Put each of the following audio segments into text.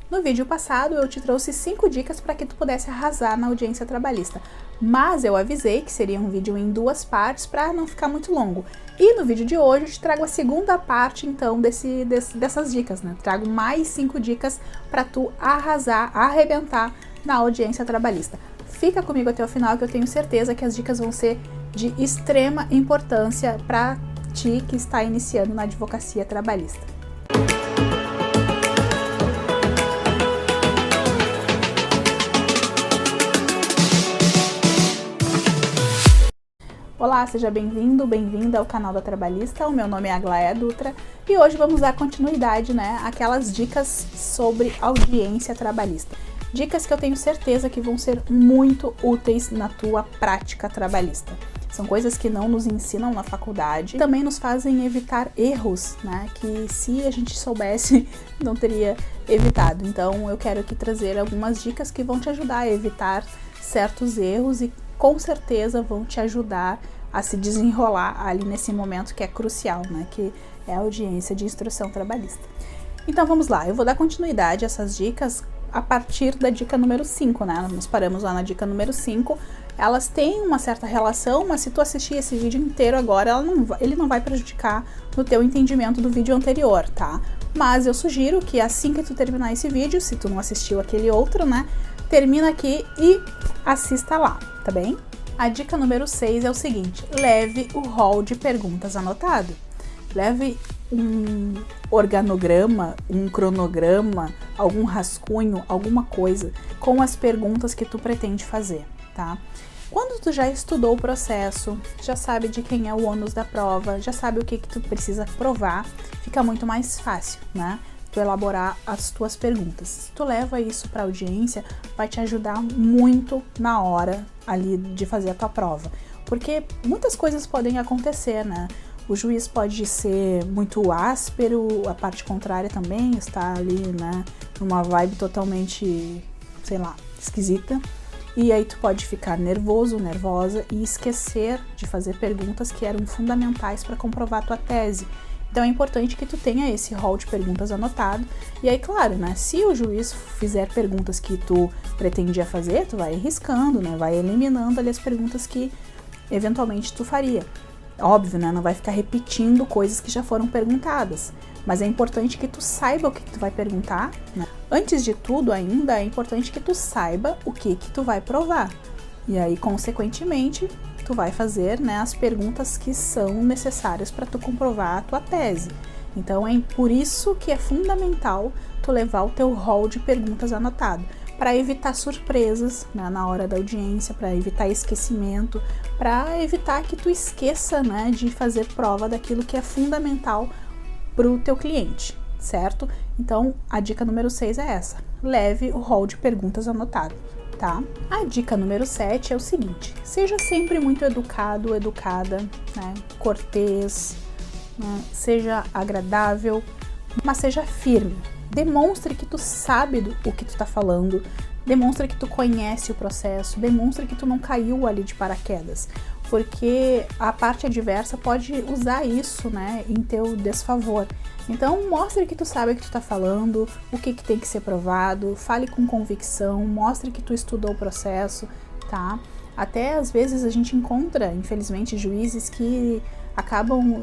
No vídeo passado eu te trouxe 5 dicas para que tu pudesse arrasar na audiência trabalhista, mas eu avisei que seria um vídeo em 2 partes para não ficar muito longo. E no vídeo de hoje eu te trago a segunda parte então dessas dicas, né? Trago mais 5 dicas para tu arrasar, arrebentar na audiência trabalhista. Fica comigo até o final que eu tenho certeza que as dicas vão ser de extrema importância para ti que está iniciando na advocacia trabalhista. Olá, seja bem-vindo, bem-vinda ao canal da Trabalhista. O meu nome é Aglaia Dutra e hoje vamos dar continuidade, àquelas dicas sobre audiência trabalhista. Dicas que eu tenho certeza que vão ser muito úteis na tua prática trabalhista. São coisas que não nos ensinam na faculdade, também nos fazem evitar erros, que se a gente soubesse não teria evitado. Então eu quero aqui trazer algumas dicas que vão te ajudar a evitar certos erros e com certeza vão te ajudar a se desenrolar ali nesse momento que é crucial, que é a audiência de instrução trabalhista. Então vamos lá, eu vou dar continuidade a essas dicas a partir da dica número 5, Nós paramos lá na dica número 5, elas têm uma certa relação, mas se tu assistir esse vídeo inteiro agora, ele não vai prejudicar no teu entendimento do vídeo anterior, tá? Mas eu sugiro que assim que tu terminar esse vídeo, se tu não assistiu aquele outro, termina aqui e assista lá, tá bem? A dica número 6 é o seguinte: leve o rol de perguntas anotado. Leve um organograma, um cronograma, algum rascunho, alguma coisa com as perguntas que tu pretende fazer, tá? Quando tu já estudou o processo, já sabe de quem é o ônus da prova, já sabe o que tu precisa provar, fica muito mais fácil, tu elaborar as tuas perguntas. Se tu leva isso para a audiência, vai te ajudar muito na hora ali de fazer a tua prova, porque muitas coisas podem acontecer, O juiz pode ser muito áspero, a parte contrária também está ali, numa vibe totalmente, sei lá, esquisita. E aí tu pode ficar nervoso, nervosa e esquecer de fazer perguntas que eram fundamentais para comprovar a tua tese. Então é importante que tu tenha esse rol de perguntas anotado. E aí, claro, se o juiz fizer perguntas que tu pretendia fazer, tu vai riscando, vai eliminando ali as perguntas que eventualmente tu faria. Óbvio, não vai ficar repetindo coisas que já foram perguntadas, mas é importante que tu saiba o que tu vai perguntar, Antes de tudo ainda, é importante que tu saiba o que tu vai provar. E aí, consequentemente, tu vai fazer, as perguntas que são necessárias para tu comprovar a tua tese. Então, é por isso que é fundamental tu levar o teu rol de perguntas anotado, para evitar surpresas na hora da audiência, para evitar esquecimento, para evitar que tu esqueça, de fazer prova daquilo que é fundamental para o teu cliente, certo? Então, a dica número 6 é essa: leve o rol de perguntas anotado, tá? A dica número 7 é o seguinte: seja sempre muito educado, educada, cortês, seja agradável, mas seja firme. Demonstre que tu sabe o que tu tá falando, demonstre que tu conhece o processo, demonstre que tu não caiu ali de paraquedas, porque a parte adversa pode usar isso, em teu desfavor. Então, mostre que tu sabe o que tu tá falando, o que tem que ser provado, fale com convicção, mostre que tu estudou o processo, tá? Até às vezes a gente encontra, infelizmente, juízes que acabam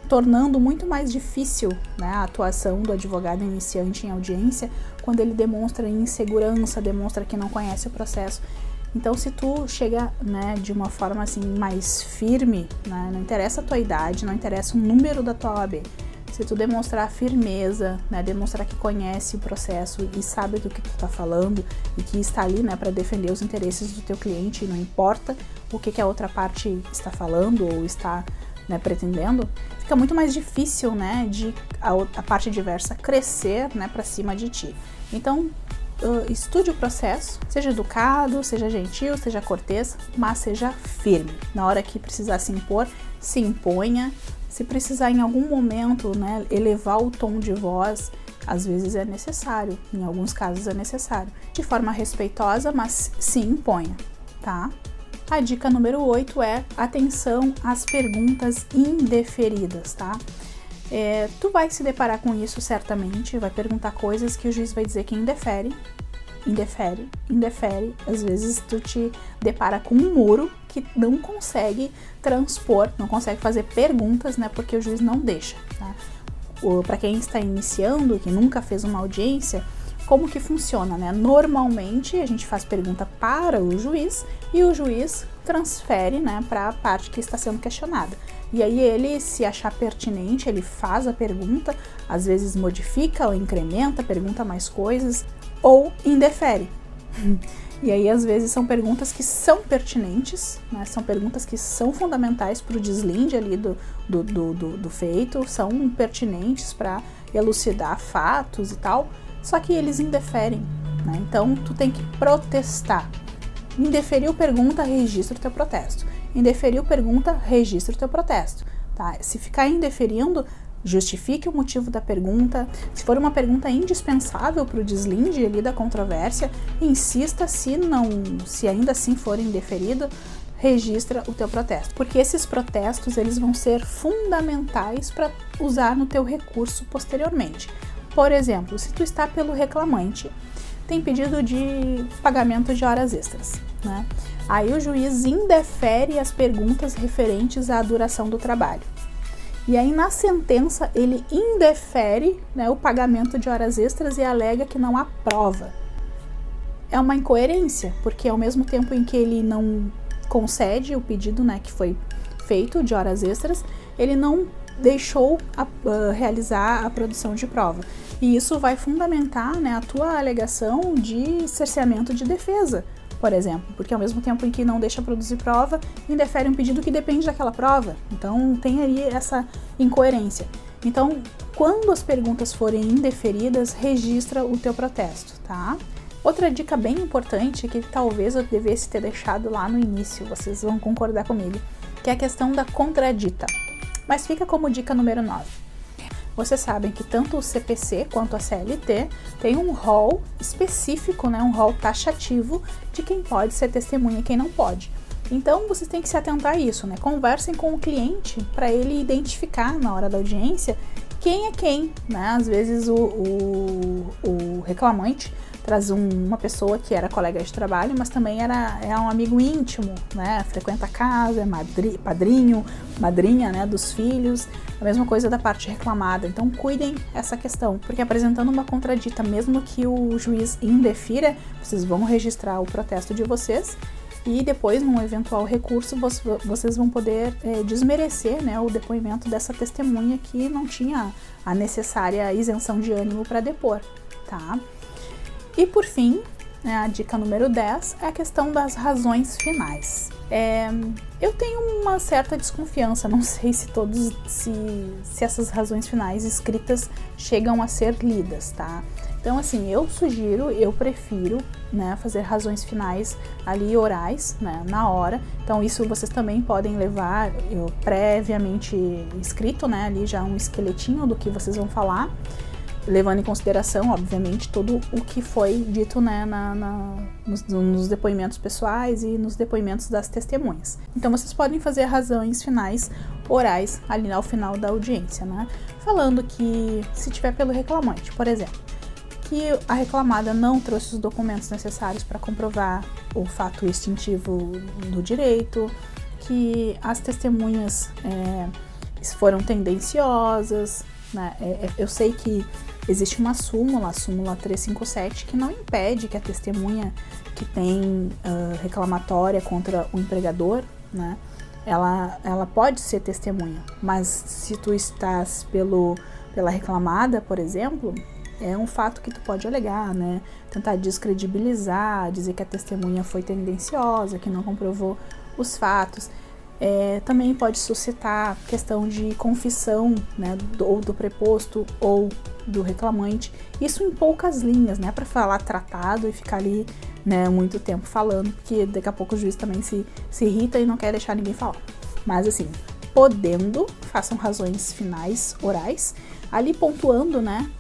tornando muito mais difícil, a atuação do advogado iniciante em audiência, quando ele demonstra insegurança, demonstra que não conhece o processo. Então, se tu chega, de uma forma assim mais firme, não interessa a tua idade, não interessa o número da tua OAB, se tu demonstrar firmeza, demonstrar que conhece o processo e sabe do que tu tá falando e que está ali, para defender os interesses do teu cliente, não importa o que a outra parte está falando ou está pretendendo, fica muito mais difícil, de a parte adversa crescer, para cima de ti. Então, estude o processo, seja educado, seja gentil, seja cortês, mas seja firme. Na hora que precisar se impor, se imponha. Se precisar em algum momento, elevar o tom de voz, às vezes é necessário, em alguns casos é necessário. De forma respeitosa, mas se imponha, tá? A dica número 8 é atenção às perguntas indeferidas, tá? Tu vai se deparar com isso certamente, vai perguntar coisas que o juiz vai dizer que indefere. Às vezes tu te depara com um muro que não consegue transpor, não consegue fazer perguntas, né, porque o juiz não deixa, tá? Para quem está iniciando, que nunca fez uma audiência, como que funciona, né? Normalmente a gente faz pergunta para o juiz e o juiz transfere, né, para a parte que está sendo questionada. E aí ele, se achar pertinente, ele faz a pergunta, às vezes modifica ou incrementa, pergunta mais coisas ou indefere. E aí às vezes são perguntas que são pertinentes, né? São perguntas que são fundamentais para o deslinde ali do feito, são pertinentes para elucidar fatos e tal, só que eles indeferem, né? Então tu tem que protestar. Indeferiu pergunta, registra o teu protesto. Indeferiu pergunta, registra o teu protesto, tá? Se ficar indeferindo, justifique o motivo da pergunta. Se for uma pergunta indispensável para o deslinde ali da controvérsia, insista. Se ainda assim for indeferido, registra o teu protesto, porque esses protestos eles vão ser fundamentais para usar no teu recurso posteriormente. Por exemplo, se tu está pelo reclamante, tem pedido de pagamento de horas extras, né? Aí o juiz indefere as perguntas referentes à duração do trabalho. E aí na sentença ele indefere, né, o pagamento de horas extras e alega que não há prova. É uma incoerência, porque ao mesmo tempo em que ele não concede o pedido, né, que foi feito de horas extras, ele não deixou realizar a produção de prova. E isso vai fundamentar, né, a tua alegação de cerceamento de defesa, por exemplo, porque ao mesmo tempo em que não deixa produzir prova, indefere um pedido que depende daquela prova. Então tem aí essa incoerência. Então, quando as perguntas forem indeferidas, registra o teu protesto, tá? Outra dica bem importante, que talvez eu devesse ter deixado lá no início, vocês vão concordar comigo, que é a questão da contradita. Mas fica como dica número 9. Vocês sabem que tanto o CPC quanto a CLT tem um rol específico, né, um rol taxativo de quem pode ser testemunha e quem não pode. Então, vocês têm que se atentar a isso, né? Conversem com o cliente para ele identificar na hora da audiência quem é quem, né? Às vezes o reclamante traz uma pessoa que era colega de trabalho, mas também é um amigo íntimo, né? Frequenta a casa, é padrinho, madrinha, né, dos filhos. A mesma coisa da parte reclamada. Então, cuidem essa questão, porque apresentando uma contradita, mesmo que o juiz indefira, vocês vão registrar o protesto de vocês e depois, num eventual recurso, vocês vão poder desmerecer, né, o depoimento dessa testemunha que não tinha a necessária isenção de ânimo para depor, tá? E por fim, né, a dica número 10 é a questão das razões finais. Eu tenho uma certa desconfiança, não sei se essas razões finais escritas chegam a ser lidas, tá? Então, assim, eu prefiro, né, fazer razões finais ali orais, né, na hora. Então, isso vocês também podem levar previamente escrito, né, ali já um esqueletinho do que vocês vão falar, levando em consideração, obviamente, tudo o que foi dito, né, nos depoimentos pessoais e nos depoimentos das testemunhas. Então, vocês podem fazer razões finais orais ali ao final da audiência, né? Falando que, se tiver pelo reclamante, por exemplo, que a reclamada não trouxe os documentos necessários para comprovar o fato extintivo do direito, que as testemunhas foram tendenciosas, né? Eu sei que existe uma súmula, a súmula 357, que não impede que a testemunha que tem reclamatória contra o empregador, né, ela pode ser testemunha, mas se tu estás pela reclamada, por exemplo, é um fato que tu pode alegar, né, tentar descredibilizar, dizer que a testemunha foi tendenciosa, que não comprovou os fatos. Também pode suscitar questão de confissão, né, ou do preposto ou do reclamante, isso em poucas linhas, né, para falar tratado e ficar ali, né, muito tempo falando, porque daqui a pouco o juiz também se irrita e não quer deixar ninguém falar. Mas assim, podendo, façam razões finais orais, ali pontuando, né,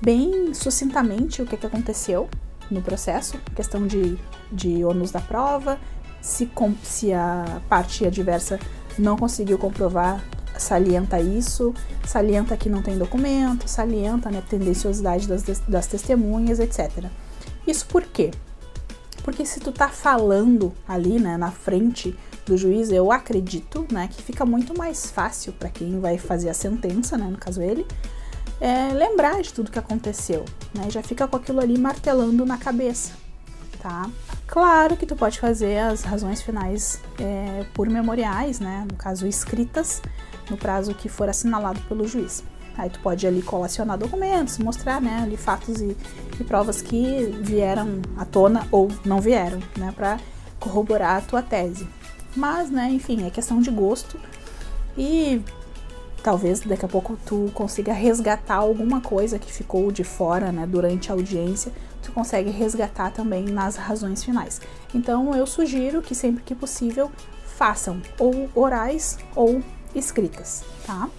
bem sucintamente o que aconteceu no processo, questão de ônus da prova, se a parte adversa não conseguiu comprovar salienta isso, salienta que não tem documento, salienta, né, tendenciosidade das testemunhas, etc. Isso por quê? Porque se tu tá falando ali, né, na frente do juiz, eu acredito, né, que fica muito mais fácil para quem vai fazer a sentença, né, no caso ele, lembrar de tudo que aconteceu, né, já fica com aquilo ali martelando na cabeça, tá? Claro que tu pode fazer as razões finais por memoriais, né, no caso escritas, no prazo que for assinalado pelo juiz. Aí tu pode ali colacionar documentos, mostrar, né, ali fatos e provas que vieram à tona ou não vieram, né, para corroborar a tua tese. Mas, né, enfim, é questão de gosto e talvez daqui a pouco tu consiga resgatar alguma coisa que ficou de fora, né, durante a audiência, tu consegue resgatar também nas razões finais. Então eu sugiro que sempre que possível façam ou orais ou escritas, tá?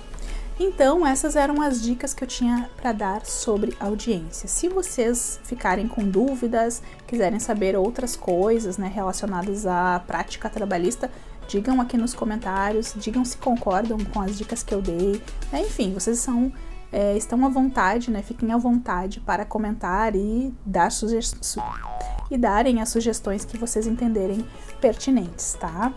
Então, essas eram as dicas que eu tinha para dar sobre audiência. Se vocês ficarem com dúvidas, quiserem saber outras coisas, né, relacionadas à prática trabalhista, digam aqui nos comentários, digam se concordam com as dicas que eu dei. Né? Enfim, vocês estão à vontade, né? Fiquem à vontade para comentar e darem as sugestões que vocês entenderem pertinentes, tá?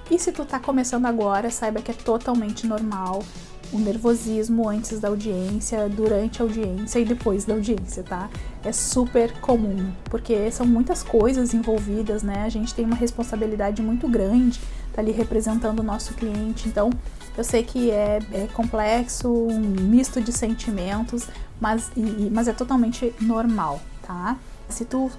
E se tu tá começando agora, saiba que é totalmente normal o nervosismo antes da audiência, durante a audiência e depois da audiência, tá? É super comum, porque são muitas coisas envolvidas, né? A gente tem uma responsabilidade muito grande, tá ali representando o nosso cliente, então eu sei que é complexo, um misto de sentimentos, mas é totalmente normal, tá? Se tu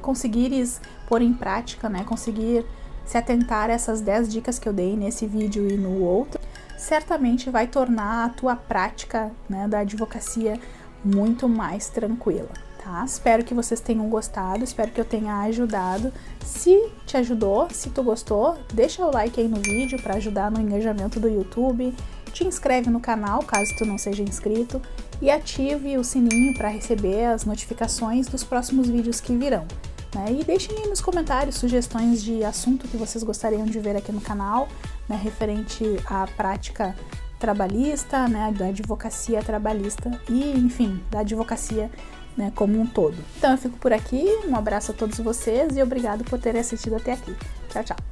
conseguires pôr em prática, né? Conseguir se atentar a essas 10 dicas que eu dei nesse vídeo e no outro, certamente vai tornar a tua prática, né, da advocacia muito mais tranquila, tá? Espero que vocês tenham gostado, espero que eu tenha ajudado. Se te ajudou, se tu gostou, deixa o like aí no vídeo para ajudar no engajamento do YouTube, te inscreve no canal caso tu não seja inscrito e ative o sininho para receber as notificações dos próximos vídeos que virão. Né? E deixem aí nos comentários sugestões de assunto que vocês gostariam de ver aqui no canal, né, referente à prática trabalhista, né, da advocacia trabalhista e, enfim, da advocacia, né, como um todo. Então eu fico por aqui, um abraço a todos vocês e obrigado por terem assistido até aqui. Tchau, tchau!